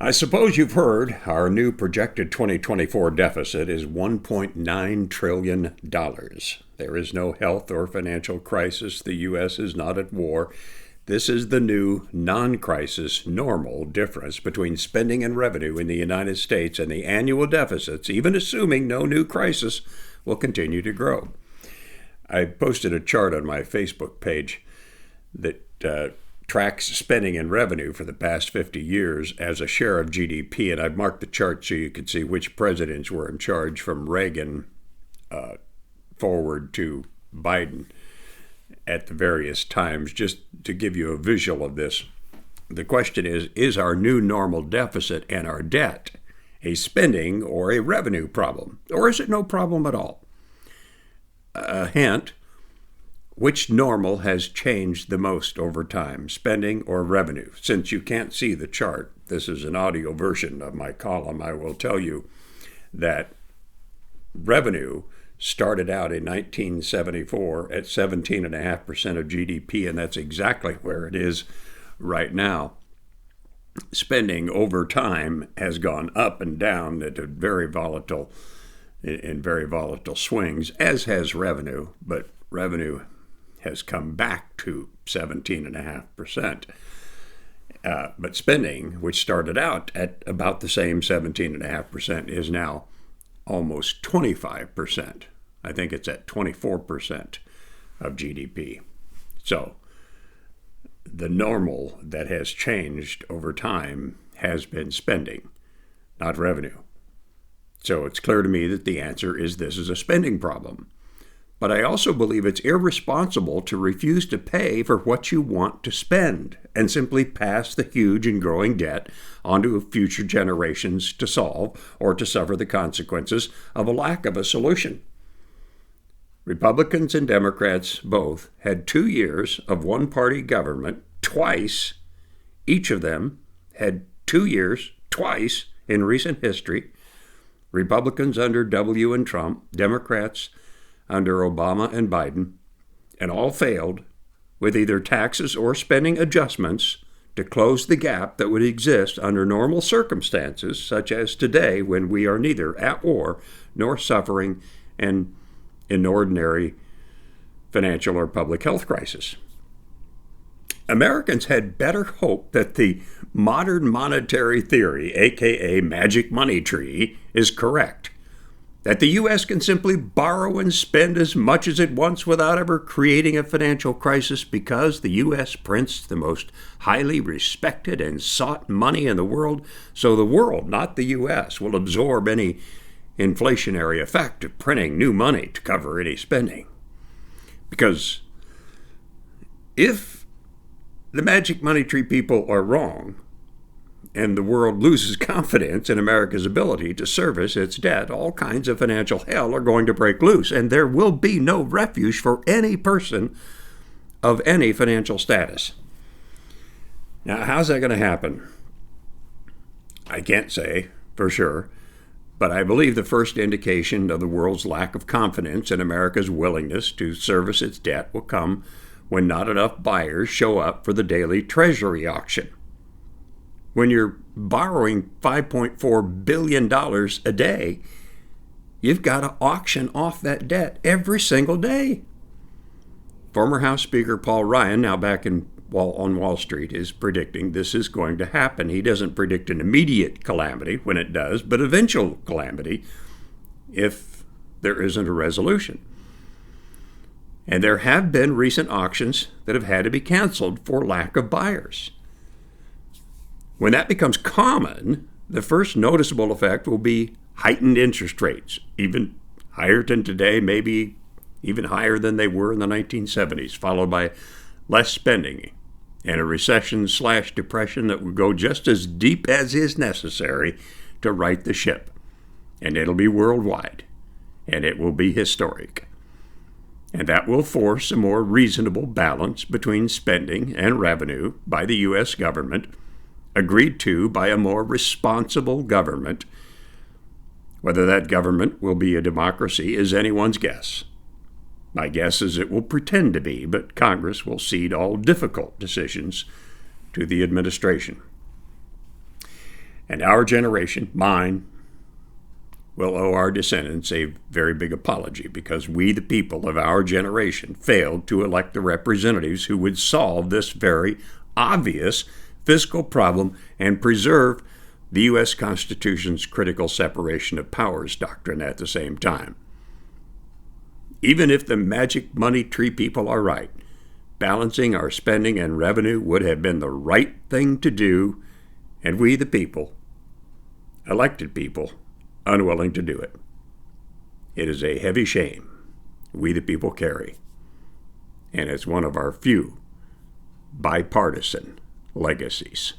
I suppose you've heard our new projected 2024 deficit is $1.9 trillion. There is no health or financial crisis. The U.S. is not at war. This is the new non-crisis normal difference between spending and revenue in the United States, and the annual deficits, even assuming no new crisis, will continue to grow. I posted a chart on my Facebook page that tracks spending and revenue for the past 50 years as a share of GDP, and I've marked the chart so you can see which presidents were in charge from Reagan forward to Biden at the various times, just to give you a visual of this. The question is our new normal deficit and our debt a spending or a revenue problem, or is it no problem at all? A hint: which normal has changed the most over time, spending or revenue? Since you can't see the chart, this is an audio version of my column, I will tell you that revenue started out in 1974 at 17.5% of GDP, and that's exactly where it is right now. Spending over time has gone up and down in very volatile swings, as has revenue, but revenue has come back to 17.5%. But spending, which started out at about the same 17.5%, is now almost 25%. I think it's at 24% of GDP. So the normal that has changed over time has been spending, not revenue. So it's clear to me that the answer is this is a spending problem. But I also believe it's irresponsible to refuse to pay for what you want to spend and simply pass the huge and growing debt onto future generations to solve or to suffer the consequences of a lack of a solution. Republicans and Democrats both had 2 years of one-party government twice. Each of them had 2 years twice in recent history. Republicans under W and Trump, Democrats under Obama and Biden, and all failed with either taxes or spending adjustments to close the gap that would exist under normal circumstances, such as today when we are neither at war nor suffering an ordinary financial or public health crisis. Americans had better hope that the modern monetary theory, aka magic money tree, is correct. That the U.S. can simply borrow and spend as much as it wants without ever creating a financial crisis because the U.S. prints the most highly respected and sought money in the world, so the world, not the U.S., will absorb any inflationary effect of printing new money to cover any spending. Because if the magic money tree people are wrong, and the world loses confidence in America's ability to service its debt, all kinds of financial hell are going to break loose, and there will be no refuge for any person of any financial status. Now, how's that going to happen? I can't say for sure, but I believe the first indication of the world's lack of confidence in America's willingness to service its debt will come when not enough buyers show up for the daily Treasury auction. When you're borrowing $5.4 billion a day, you've got to auction off that debt every single day. Former House Speaker Paul Ryan, now back on Wall Street, is predicting this is going to happen. He doesn't predict an immediate calamity when it does, but eventual calamity if there isn't a resolution. And there have been recent auctions that have had to be canceled for lack of buyers. When that becomes common, the first noticeable effect will be heightened interest rates, even higher than today, maybe even higher than they were in the 1970s, followed by less spending and a recession/depression that will go just as deep as is necessary to right the ship. And it'll be worldwide, and it will be historic. And that will force a more reasonable balance between spending and revenue by the U.S. government, agreed to by a more responsible government. Whether that government will be a democracy is anyone's guess. My guess is it will pretend to be, but Congress will cede all difficult decisions to the administration. And our generation, mine, will owe our descendants a very big apology because we, the people of our generation, failed to elect the representatives who would solve this very obvious fiscal problem and preserve the U.S. Constitution's critical separation of powers doctrine at the same time. Even if the magic money tree people are right, balancing our spending and revenue would have been the right thing to do, and we, the people, elected people, unwilling to do it. It is a heavy shame we, the people, carry, and it's one of our few bipartisan legacies.